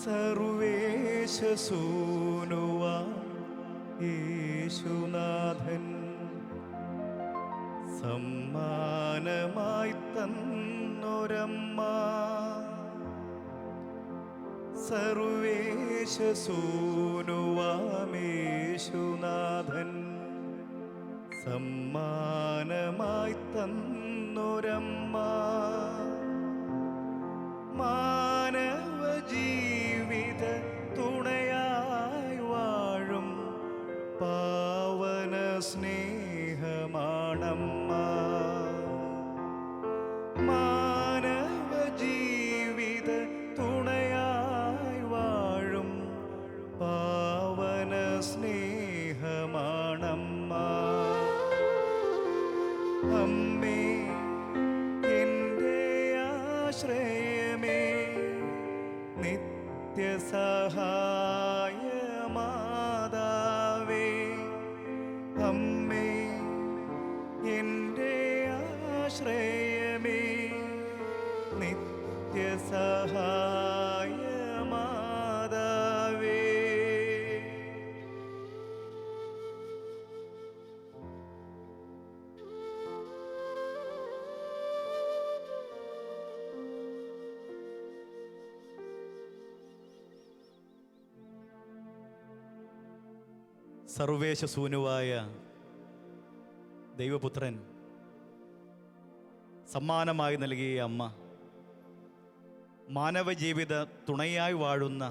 സർവേശസൂനുവാൻ യേശുനാഥൻ സമ്മാനമായി തന്നൊരമ്മ. സർവേശസൂനുവാമേശുനാഥൻ സമ്മാനമായി തന്നൊരമ്മ. മാനവ ജീവിത തുണയായി വാഴും പാവന സ്നേഹമാണമ്മ. മാനവ ജീവിത തുണയായി വാഴും പാവന സ്നേഹമാണമ്മ. അമ്മേ എൻ്റെ ആശ്രയമേ, നിത്യസഹായ മാതാവേ. അമ്മേ എൻ്റെ ആശ്രയമേ, നിത്യസഹായ മാതാവേ. സർവേശസൂനുവായ ദൈവപുത്രൻ സമ്മാനമായി നൽകിയ അമ്മ, മാനവജീവിത തുണയായി വാഴുന്ന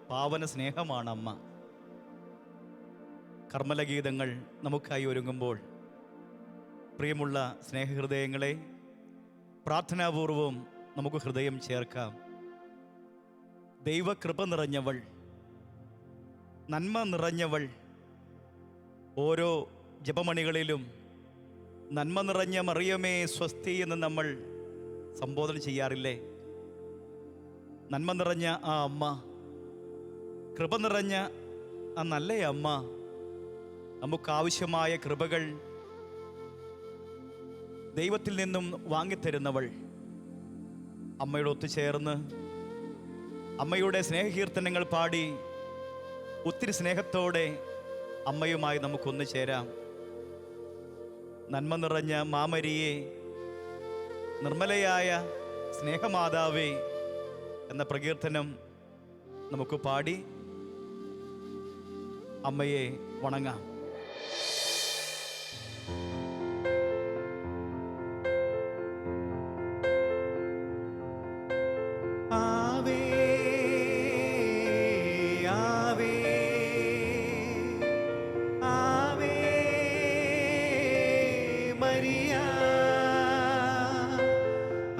പാവന സ്നേഹമാണ് അമ്മ. കർമ്മലഗീതങ്ങൾ നമുക്കായി ഒരുങ്ങുമ്പോൾ പ്രിയമുള്ള സ്നേഹഹൃദയങ്ങളെ, പ്രാർത്ഥനാപൂർവം നമുക്ക് ഹൃദയം ചേർക്കാം. ദൈവകൃപ നിറഞ്ഞവൾ, നന്മ നിറഞ്ഞവൾ, ഓരോ ജപമണികളിലും നന്മ നിറഞ്ഞ മറിയമേ സ്വസ്തി എന്ന് നമ്മൾ സംബോധന ചെയ്യാറില്ലേ? നന്മ നിറഞ്ഞ ആ അമ്മ, കൃപ നിറഞ്ഞ ആ നല്ല അമ്മ, നമുക്കാവശ്യമായ കൃപകൾ ദൈവത്തിൽ നിന്നും വാങ്ങിത്തരുന്നവൾ. അമ്മയോട് ഒത്തുചേർന്ന് അമ്മയുടെ സ്നേഹകീർത്തനങ്ങൾ പാടി ഒത്തിരി സ്നേഹത്തോടെ അമ്മയുമായി നമുക്കൊന്നു ചേരാം. നന്മ നിറഞ്ഞ മാമരിയെ, നിർമ്മലയായ സ്നേഹമാതാവേ എന്ന പ്രകീർത്തനം നമുക്ക് പാടി അമ്മയെ വണങ്ങാം. ആവേ ആവേ ആവേ മരിയ,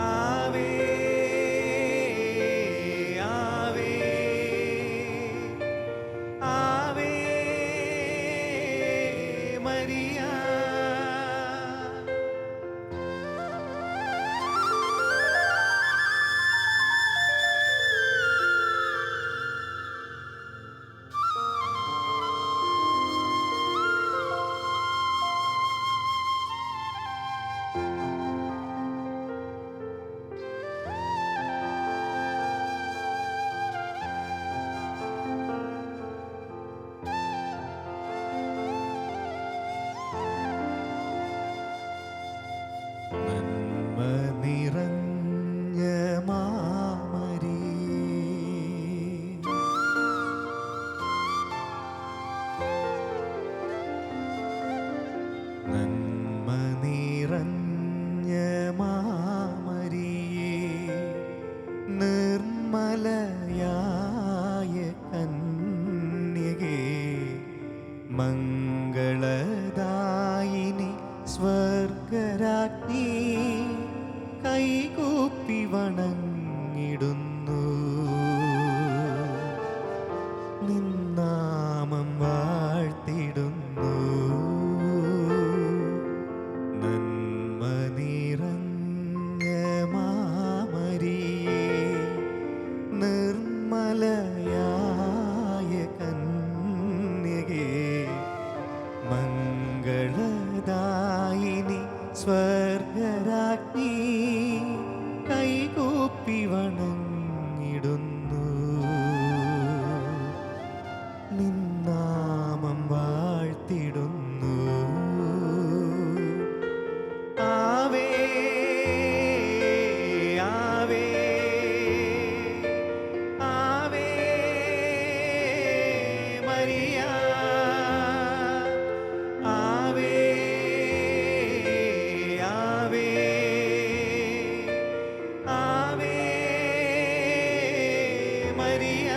ആവേ ആവേ ആവേ മരിയ. നന്മ നിറഞ്ഞ മാമരി, നന്മ നിറഞ്ഞ മാമരിയേ, നിർമ്മലയായ കന്യകേ, മംഗളദായിനി സ്വർഗരാജ്ഞി, കൈകൂപ്പി വണങ്ങിടുന്നു, നിന്നാമം വാഴ്ത്തിടുന്നു. നന്മ നിറഞ്ഞ മാമരിയേ, നിർമ്മലയായ കന്യകേ, മംഗളദായിനി സ്വർഗരാജ്ഞി, കൈകൂപ്പി വണങ്ങിടുന്നു. നിന്നാമം വാഴ്ത്തിടുന്നു. ആവേ ആവേ ആവേ മരിയ, ആവേ ആവേ ആവേ മരിയ.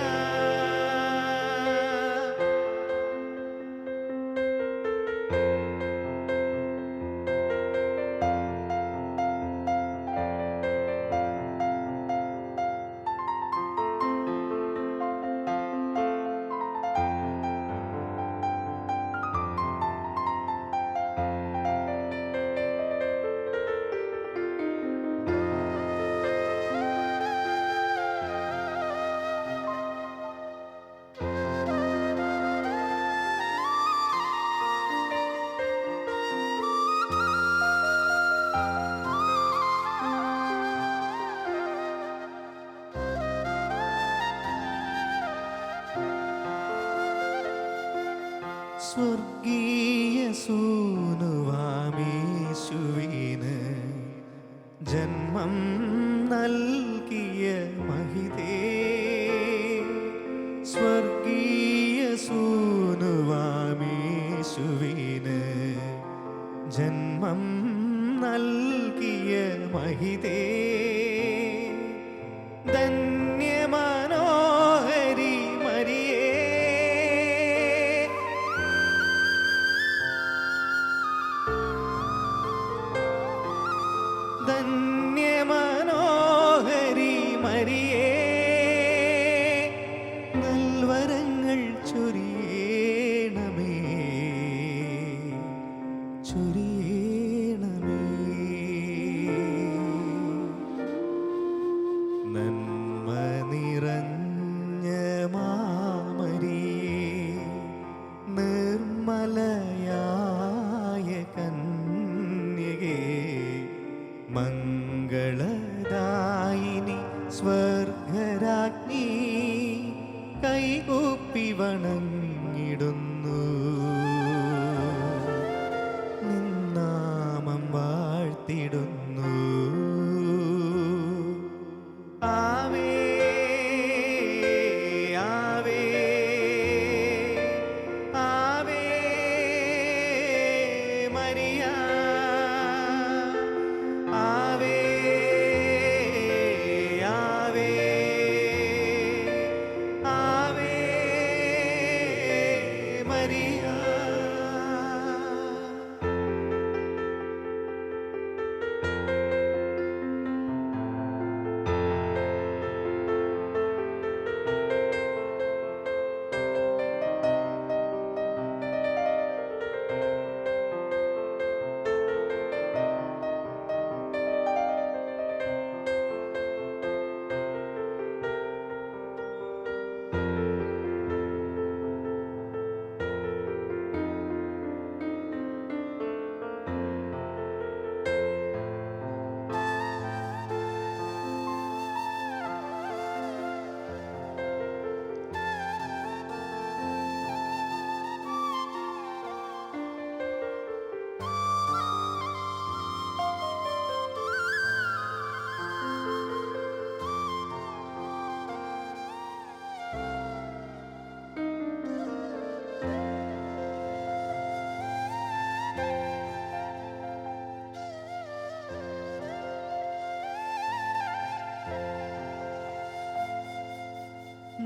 സ്വർഗീയ സൂനുവാമീശുവിന് ജന്മം നൽകിയ മഹിതേ, സ്വർഗീയ സൂനുവാമീശുവിന് ജന്മം നൽകിയ മഹിതേ, ധന്യമനോഹരി മരിയേ, ധന്യമനോഹരി മരിയേ, നൽവരങ്ങൾ ചൊരിയണമേ ചൊരിയണമേ. നന്മ നിറഞ്ഞ മാമരിയേ, നിർമ്മലയായ കന്യകേ, മംഗളദായിനി സ്വർഗരാജ്ഞി, കൈകൂപ്പി വണങ്ങിടുന്നു. നിന്നാമം വാഴ്ത്തിടുന്നു. ആവേ ആവേ ആവേ മരിയ, ആവേ ആവേ ആവേ മരിയ.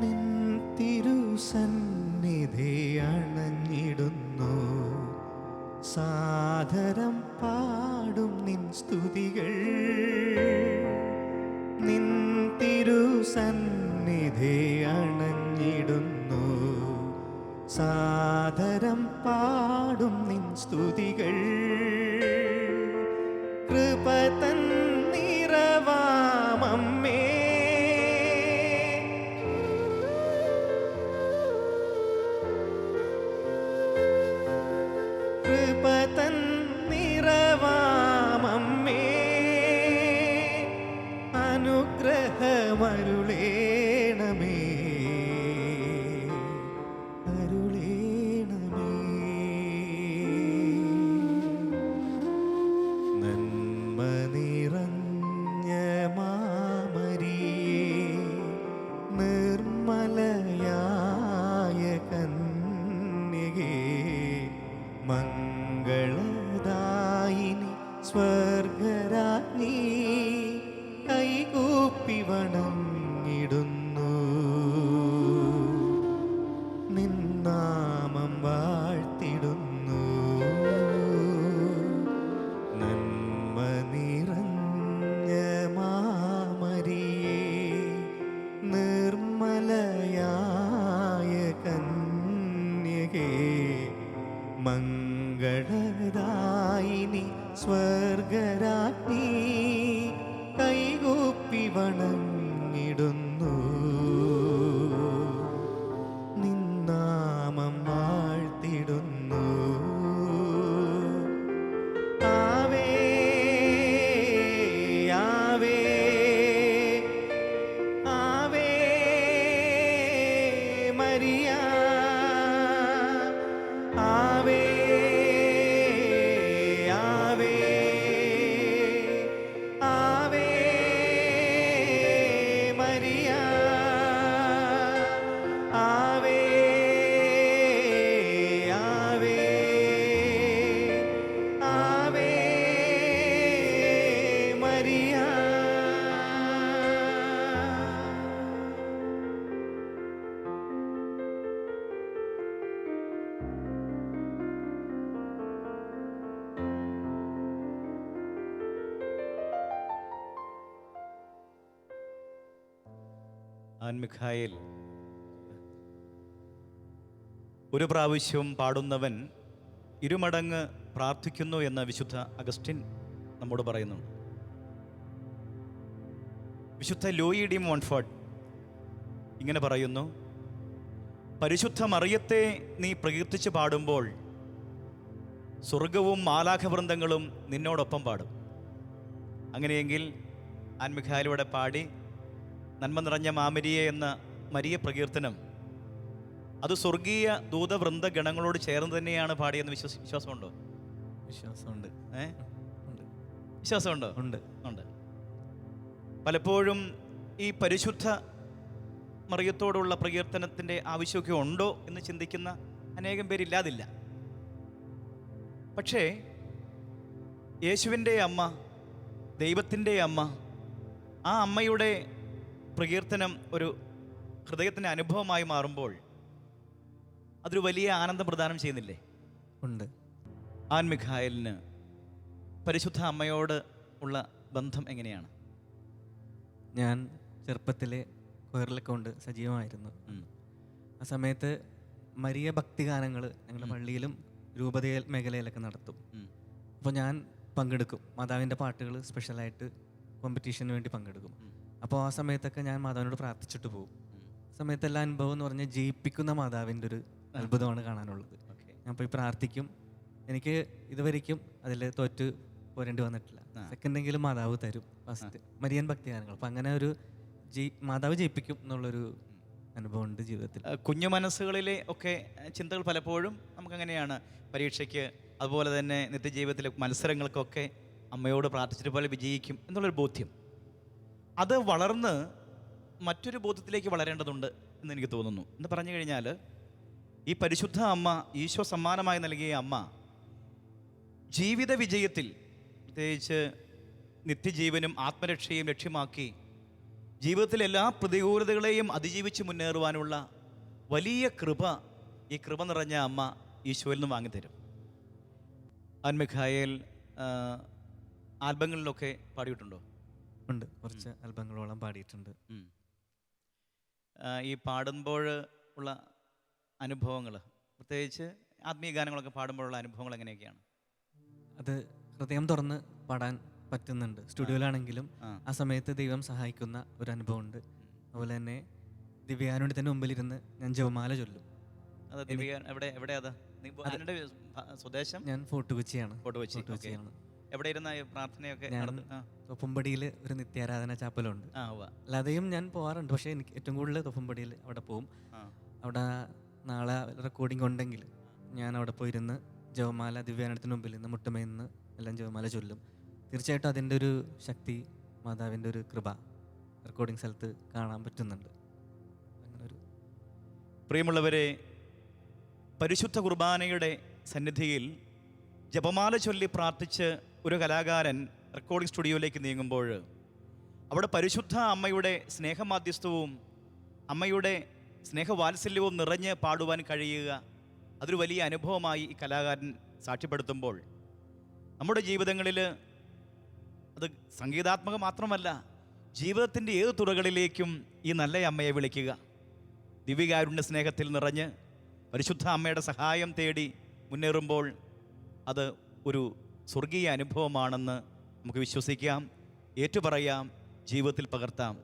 നിൻ തിരുസന്നിധി അണഞ്ഞിടുന്നു, സാദരം പാടും നിൻ സ്തുതികൾ. നിൻ തിരുസന്നിധി അണഞ്ഞിടുന്നു, സാദരം പാടും നിൻ സ്തുതികൾ. കൃപ തൻ നിറവാമമ്മേ, കൃപ തൻ നിറവാമമ്മേ, അനുഗ്രഹമരുളേണമേ കന്യകേ മംഗളദായിനി സ്വർഗരാജ്ഞി കൈകൂപ്പി വണങ്ങിടുന്നു നിന്നാമം വാഴ്ത്തിടുന്നു ആവേ ആവേ ആവേ മരിയ ആവേ ആവേ ആവേ മരിയ ആവേ ആവേ ആവേ മരിയ. ആൻമിഖായേൽ ഒരു പ്രാവശ്യം പാടുന്നവൻ ഇരുമടങ്ങ് പ്രാർത്ഥിക്കുന്നു എന്ന് വിശുദ്ധ അഗസ്റ്റിൻ നമ്മോട് പറയുന്നുണ്ട്. വിശുദ്ധ ലൂയി ഡി മോൺഫോർട്ട് ഇങ്ങനെ പറയുന്നു: പരിശുദ്ധ മറിയത്തെ നീ പ്രകീർത്തിച്ച് പാടുമ്പോൾ സ്വർഗവും മാലാഖവൃന്ദങ്ങളും നിന്നോടൊപ്പം പാടും. അങ്ങനെയെങ്കിൽ ആൻമിഖായേലൂടെ പാടി നന്മ നിറഞ്ഞ മാമരിയെ എന്ന മരിയ പ്രകീർത്തനം അത് സ്വർഗീയ ദൂതവൃന്ദ ഗണങ്ങളോട് ചേർന്ന് തന്നെയാണ് പാടിയെന്ന് വിശ്വാസമുണ്ടോ? വിശ്വാസമുണ്ട്. ഉണ്ട്. വിശ്വാസമുണ്ടോ? ഉണ്ട്. ഉണ്ട്. പലപ്പോഴും ഈ പരിശുദ്ധ മറിയത്തോടുള്ള പ്രകീർത്തനത്തിൻ്റെ ആവശ്യമൊക്കെ ഉണ്ടോ എന്ന് ചിന്തിക്കുന്ന അനേകം പേരില്ലാതില്ല. പക്ഷേ യേശുവിൻ്റെ അമ്മ, ദൈവത്തിൻ്റെ അമ്മ, ആ അമ്മയുടെ പ്രകീർത്തനം ഒരു ഹൃദയത്തിൻ്റെ അനുഭവമായി മാറുമ്പോൾ അതൊരു വലിയ ആനന്ദം പ്രദാനം ചെയ്യുന്നില്ലേ? ഉണ്ട്. ആൻമിഖായേലിന് പരിശുദ്ധ അമ്മയോട് ഉള്ള ബന്ധം എങ്ങനെയാണ്? ഞാൻ ചെറുപ്പത്തിലെ കൊയറിലൊക്കെ കൊണ്ട് സജീവമായിരുന്നു. ആ സമയത്ത് മരിയ ഭക്തിഗാനങ്ങൾ ഞങ്ങളുടെ പള്ളിയിലും രൂപത മേഖലയിലൊക്കെ നടത്തും. അപ്പോൾ ഞാൻ പങ്കെടുക്കും. മാതാവിൻ്റെ പാട്ടുകൾ സ്പെഷ്യലായിട്ട് കോമ്പറ്റീഷന് വേണ്ടി പങ്കെടുക്കും. അപ്പോൾ ആ സമയത്തൊക്കെ ഞാൻ മാതാവിനോട് പ്രാർത്ഥിച്ചിട്ട് പോകും. ആ സമയത്ത് എല്ലാ അനുഭവം എന്ന് പറഞ്ഞാൽ ജയിപ്പിക്കുന്ന മാതാവിൻ്റെ ഒരു അത്ഭുതമാണ് കാണാനുള്ളത്. ഞാൻ പോയി പ്രാർത്ഥിക്കും. എനിക്ക് ഇതുവരെയ്ക്കും അതിൽ തോറ്റ് പോരേണ്ടി വന്നിട്ടില്ല. സെക്കൻഡെങ്കിലും മാതാവ് തരും. ഫസ്റ്റ് മരിയൻ ഭക്തിഗാനങ്ങൾ. അപ്പം അങ്ങനെ ഒരു മാതാവ് ജയിപ്പിക്കും എന്നുള്ളൊരു അനുഭവമുണ്ട് ജീവിതത്തിൽ. കുഞ്ഞു മനസ്സുകളിലെ ഒക്കെ ചിന്തകൾ പലപ്പോഴും നമുക്കങ്ങനെയാണ്. പരീക്ഷയ്ക്ക് അതുപോലെ തന്നെ നിത്യജീവിതത്തിലെ മത്സരങ്ങൾക്കൊക്കെ അമ്മയോട് പ്രാർത്ഥിച്ചിട്ട് പോലെ വിജയിക്കും എന്നുള്ളൊരു ബോധ്യം, അത് വളർന്ന് മറ്റൊരു ബോധ്യത്തിലേക്ക് വളരേണ്ടതുണ്ട് എന്ന് എനിക്ക് തോന്നുന്നു. എന്ന് പറഞ്ഞു കഴിഞ്ഞാൽ ഈ പരിശുദ്ധ അമ്മ, ഈശോ സമ്മാനമായി നൽകിയ അമ്മ, ജീവിത വിജയത്തിൽ പ്രത്യേകിച്ച് നിത്യജീവനും ആത്മരക്ഷയും ലക്ഷ്യമാക്കി ജീവിതത്തിലെ എല്ലാ പ്രതികൂലതകളെയും അതിജീവിച്ച് മുന്നേറുവാനുള്ള വലിയ കൃപ, ഈ കൃപ നിറഞ്ഞ അമ്മ ഈശോയിൽ നിന്ന് വാങ്ങിത്തരും. ആൻമിഖായേൽ ആൽബങ്ങളിലൊക്കെ പാടിയിട്ടുണ്ടോ? ഉണ്ട്. കുറച്ച് ആൽബങ്ങളോളം പാടിയിട്ടുണ്ട്. ഈ പാടുമ്പോൾ ഉള്ള അനുഭവങ്ങൾ, പ്രത്യേകിച്ച് ആത്മീയ ഗാനങ്ങളൊക്കെ പാടുമ്പോഴുള്ള അനുഭവങ്ങൾ എങ്ങനെയൊക്കെയാണ്? അത് ഹൃദയം തുറന്ന് പാടാൻ പറ്റുന്നുണ്ട്. സ്റ്റുഡിയോയിലാണെങ്കിലും ആ സമയത്ത് ദൈവം സഹായിക്കുന്ന ഒരു അനുഭവമുണ്ട്. അതുപോലെ തന്നെ ദിവ്യാനുണ്ഠത്തിൻ്റെ മുമ്പിലിരുന്ന് ഞാൻ ജപമാല ചൊല്ലും. സ്വദേശം ഞാൻ ഫോർട്ട് കൊച്ചിയാണ്. കൊച്ചിയാണ്. എവിടെ ഇരുന്ന പ്രാർത്ഥനയൊക്കെ? തൊപ്പുംപടിയിൽ ഒരു നിത്യാരാധന ചാപ്പലുണ്ട്. അല്ലാതെയും ഞാൻ പോകാറുണ്ട്. പക്ഷേ എനിക്ക് ഏറ്റവും കൂടുതൽ തൊപ്പുംപടിയിൽ അവിടെ പോവും. അവിടെ നാളെ റെക്കോർഡിംഗ് ഉണ്ടെങ്കിൽ ഞാൻ അവിടെ പോയിരുന്ന് ജപമാല ദിവ്യാനുണ്ഠത്തിന് മുമ്പിൽ നിന്ന് മുട്ടുമേന്ന് എല്ലാം ജപമാല ചൊല്ലും. തീർച്ചയായിട്ടും അതിൻ്റെ ഒരു ശക്തി, മാതാവിൻ്റെ ഒരു കൃപ റെക്കോർഡിംഗ് സ്ഥലത്ത് കാണാൻ പറ്റുന്നുണ്ട്. അങ്ങനൊരു പ്രിയമുള്ളവരെ, പരിശുദ്ധ കുർബാനയുടെ സന്നിധിയിൽ ജപമാല ചൊല്ലി പ്രാർത്ഥിച്ച് ഒരു കലാകാരൻ റെക്കോർഡിംഗ് സ്റ്റുഡിയോയിലേക്ക് നീങ്ങുമ്പോൾ അവിടെ പരിശുദ്ധ അമ്മയുടെ സ്നേഹമാധ്യസ്ഥവും അമ്മയുടെ സ്നേഹവാത്സല്യവും നിറഞ്ഞ് പാടുവാൻ കഴിയുക, അതൊരു വലിയ അനുഭവമായി ഈ കലാകാരൻ സാക്ഷ്യപ്പെടുത്തുമ്പോൾ നമ്മുടെ ജീവിതങ്ങളിൽ അത് സംഗീതാത്മകം മാത്രമല്ല, ജീവിതത്തിൻ്റെ ഏത് തുറകളിലേക്കും ഈ നല്ല അമ്മയെ വിളിക്കുക. ദിവ്യകാരുണ്യ സ്നേഹത്തിൽ നിറഞ്ഞ് പരിശുദ്ധ അമ്മയുടെ സഹായം തേടി മുന്നേറുമ്പോൾ അത് ഒരു സ്വർഗീയ അനുഭവമാണെന്ന് നമുക്ക് വിശ്വസിക്കാം, ഏറ്റുപറയാം, ജീവിതത്തിൽ പകർത്താം.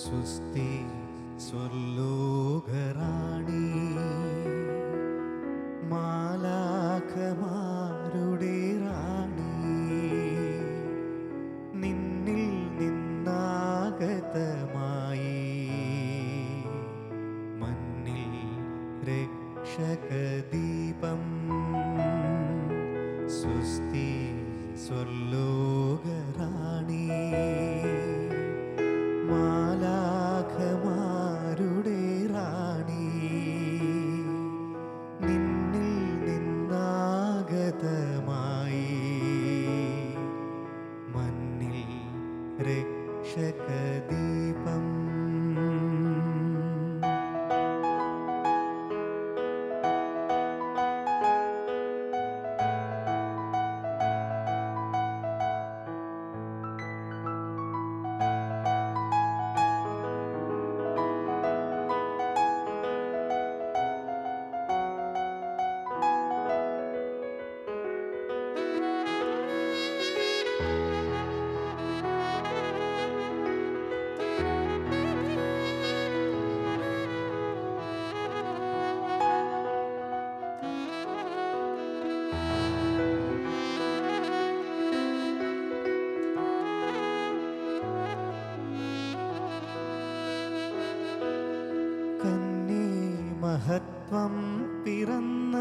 സ്വസ്തി സ്വർലോകറാണി, മാലാഖമാരുടെ റാണി, നിന്നിൽ നിന്നാഗതമായി മന്നിൽ രക്ഷകദീപം. സ്വസ്തി സ്വർലോകറാണി, മാലാഖമാരുടെ റാണി, നിന്നിൽ നിന്നാഗതമായി മന്നിൽ രക്ഷകദീപം. മഹത്വം പിറന്ന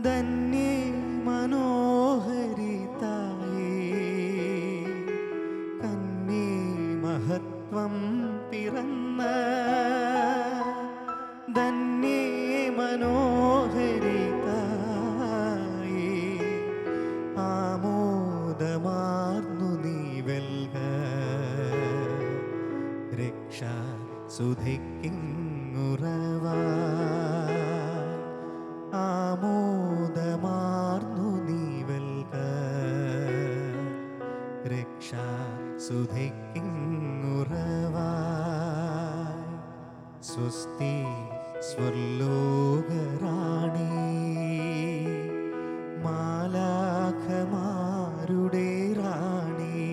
ധന്യേ മനോഹരിതായേ, കന്യേ മഹത്വം പിറന്ന ധന്യേ മനോഹരിതായേ, ആമോദമാർന്നു നീ വെൽക രക്ഷ സുധിക്കുറവായി, ആമോദമാർന്നു നീ വെൽക രക്ഷ സുധിക്കുറവായി. സ്വസ്തി സ്വർലോകറാണി, മാലാഖമാരുടെ റാണി,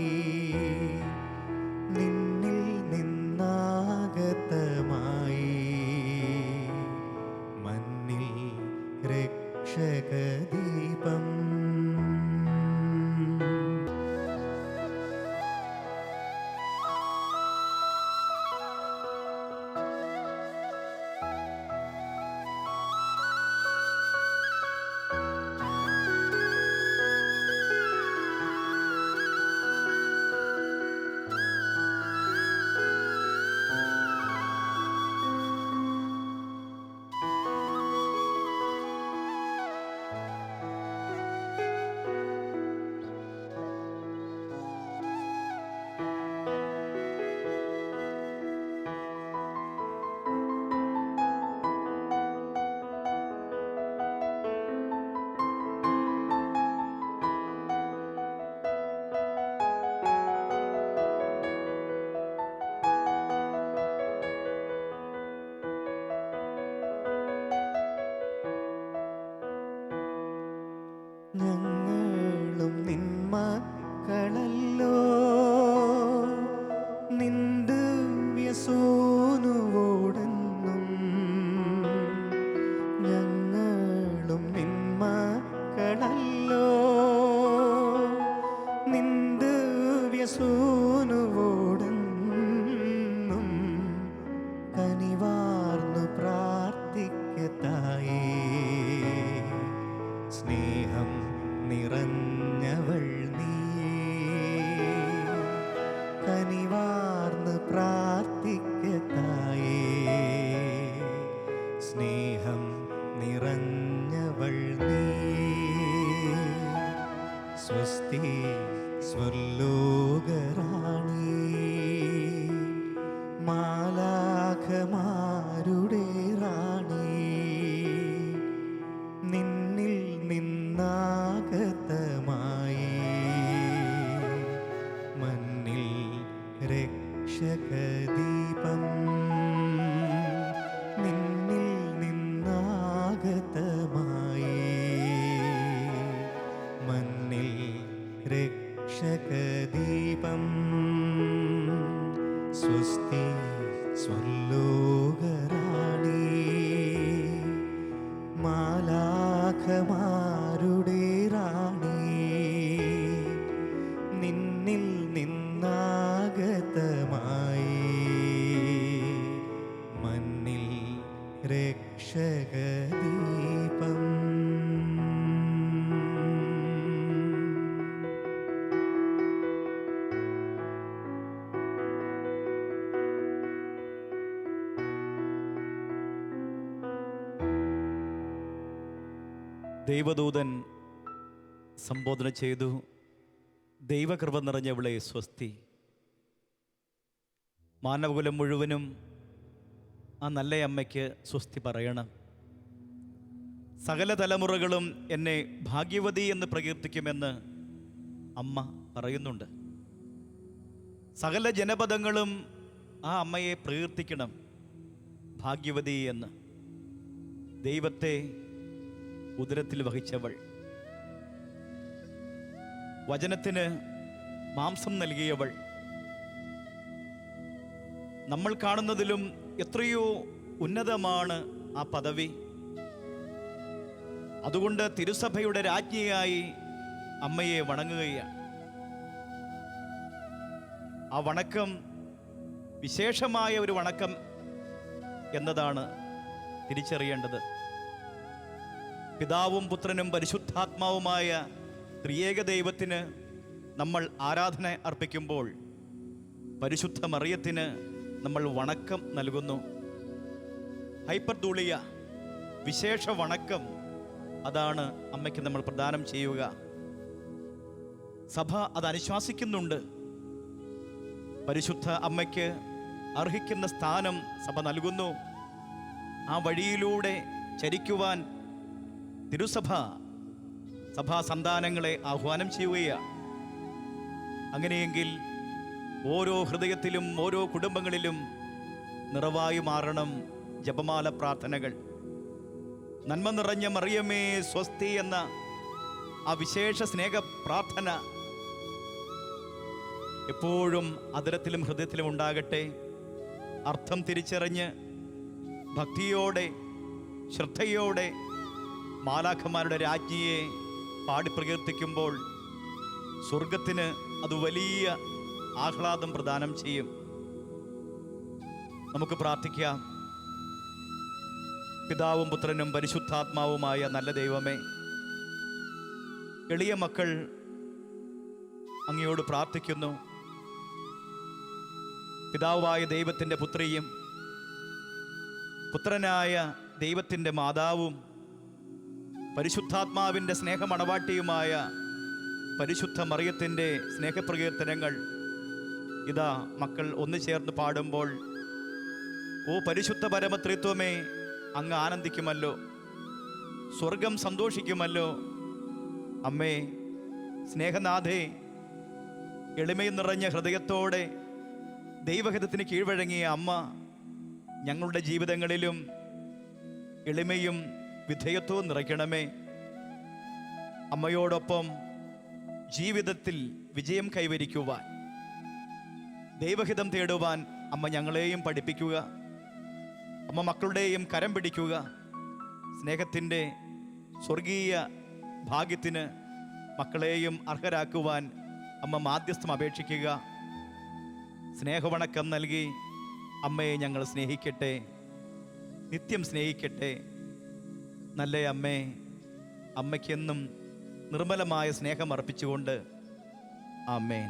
നിന്നിൽ നിന്നാഗതമായി മന്നിൽ രക്ഷകദീപം. സ്നേഹം നിറഞ്ഞവൾ നീ. സ്വസ്തി സ്വർലോകറാണി, മാലാഖമാരുടെ റാണി, നിന്നിൽ നിന്നാഗതമായി മന്നിൽ രക്ഷകദീപം, നിന്നിൽ നിന്നാഗതമായി മന്നിൽ രക്ഷകദീപം. സ്വസ്തി സ്വർലോകറാണി, മാലാഖമാരുടെ റാണി, നിന്നിൽ നിന്നാഗതമായി മന്നിൽ രക്ഷകദീപം. ദൈവദൂതൻ സംബോധന ചെയ്തു, ദൈവകൃപ നിറഞ്ഞവളെ സ്വസ്തി. മാനവകുലം മുഴുവനും ആ നല്ല അമ്മയ്ക്ക് സ്വസ്തി പറയണം. സകല തലമുറകളും എന്നെ ഭാഗ്യവതി എന്ന് പ്രകീർത്തിക്കുമെന്ന് അമ്മ പറയുന്നുണ്ട്. സകല ജനപദങ്ങളും ആ അമ്മയെ പ്രകീർത്തിക്കണം, ഭാഗ്യവതി എന്ന്. ദൈവത്തെ ഉദരത്തിൽ വഹിച്ചവൾ, വചനത്തിന് മാംസം നൽകിയവൾ, നമ്മൾ കാണുന്നതിലും എത്രയോ ഉന്നതമാണ് ആ പദവി. അതുകൊണ്ട് തിരുസഭയുടെ രാജ്ഞിയായി അമ്മയെ വണങ്ങുകയാണ്. ആ വണക്കം വിശേഷമായ ഒരു വണക്കം എന്നതാണ് തിരിച്ചറിയേണ്ടത്. പിതാവും പുത്രനും പരിശുദ്ധാത്മാവുമായ ത്രിയേക ദൈവത്തിന് നമ്മൾ ആരാധന അർപ്പിക്കുമ്പോൾ പരിശുദ്ധ മറിയത്തിന് നമ്മൾ വണക്കം നൽകുന്നു. ഹൈപ്പർദൂളിയ, വിശേഷ വണക്കം, അതാണ് അമ്മയ്ക്ക് നമ്മൾ പ്രദാനം ചെയ്യുക. സഭ അത് അനുശാസിക്കുന്നുണ്ട്. പരിശുദ്ധ അമ്മയ്ക്ക് അർഹിക്കുന്ന സ്ഥാനം സഭ നൽകുന്നു. ആ വഴിയിലൂടെ ചരിക്കുവാൻ തിരുസഭ സഭാ സന്താനങ്ങളെ ആഹ്വാനം ചെയ്യുകയാണ്. അങ്ങനെയെങ്കിൽ ഓരോ ഹൃദയത്തിലും ഓരോ കുടുംബങ്ങളിലും നിറവായി മാറണം ജപമാല പ്രാർത്ഥനകൾ. നന്മ നിറഞ്ഞ മറിയമേ സ്വസ്തി എന്ന ആ വിശേഷ സ്നേഹ പ്രാർത്ഥന എപ്പോഴും അതരത്തിലും ഹൃദയത്തിലും ഉണ്ടാകട്ടെ. അർത്ഥം തിരിച്ചറിഞ്ഞ് ഭക്തിയോടെ ശ്രദ്ധയോടെ മാലാഖമാരുടെ രാജ്ഞിയെ പാടി പ്രകീർത്തിക്കുമ്പോൾ സ്വർഗത്തിന് അത് വലിയ ആഹ്ലാദം പ്രദാനം ചെയ്യും. നമുക്ക് പ്രാർത്ഥിക്കാം. പിതാവും പുത്രനും പരിശുദ്ധാത്മാവുമായ നല്ല ദൈവമേ, എളിയ മക്കൾ അങ്ങയോട് പ്രാർത്ഥിക്കുന്നു. പിതാവായ ദൈവത്തിൻ്റെ പുത്രിയും പുത്രനായ ദൈവത്തിൻ്റെ മാതാവും പരിശുദ്ധാത്മാവിൻ്റെ സ്നേഹമണവാട്ടിയുമായ പരിശുദ്ധ മറിയത്തിൻ്റെ സ്നേഹപ്രകീർത്തനങ്ങൾ ഇതാ മക്കൾ ഒന്നു ചേർന്ന് പാടുമ്പോൾ, ഓ പരിശുദ്ധ പരമത്രിത്വമേ, അങ്ങ് ആനന്ദിക്കുമല്ലോ, സ്വർഗം സന്തോഷിക്കുമല്ലോ. അമ്മേ, സ്നേഹനാഥേ, എളിമയും നിറഞ്ഞ ഹൃദയത്തോടെ ദൈവഹിതത്തിന് കീഴ്വഴങ്ങിയ അമ്മ, ഞങ്ങളുടെ ജീവിതങ്ങളിലും എളിമയും വിധേയത്വവും നിറയ്ക്കണമേ. അമ്മയോടൊപ്പം ജീവിതത്തിൽ വിജയം കൈവരിക്കുവാൻ, ദൈവഹിതം തേടുവാൻ അമ്മ ഞങ്ങളെയും പഠിപ്പിക്കുക. അമ്മ മക്കളുടെയും കരം പിടിക്കുക. സ്നേഹത്തിൻ്റെ സ്വർഗീയ ഭാഗ്യത്തിന് മക്കളെയും അർഹരാക്കുവാൻ അമ്മ മാധ്യസ്ഥം അപേക്ഷിക്കുക. സ്നേഹവണക്കം നൽകി അമ്മയെ ഞങ്ങൾ സ്നേഹിക്കട്ടെ, നിത്യം സ്നേഹിക്കട്ടെ. നല്ല അമ്മേ, അമ്മയ്ക്കെന്നും നിർമ്മലമായ സ്നേഹം അർപ്പിച്ചുകൊണ്ട് ആമേൻ.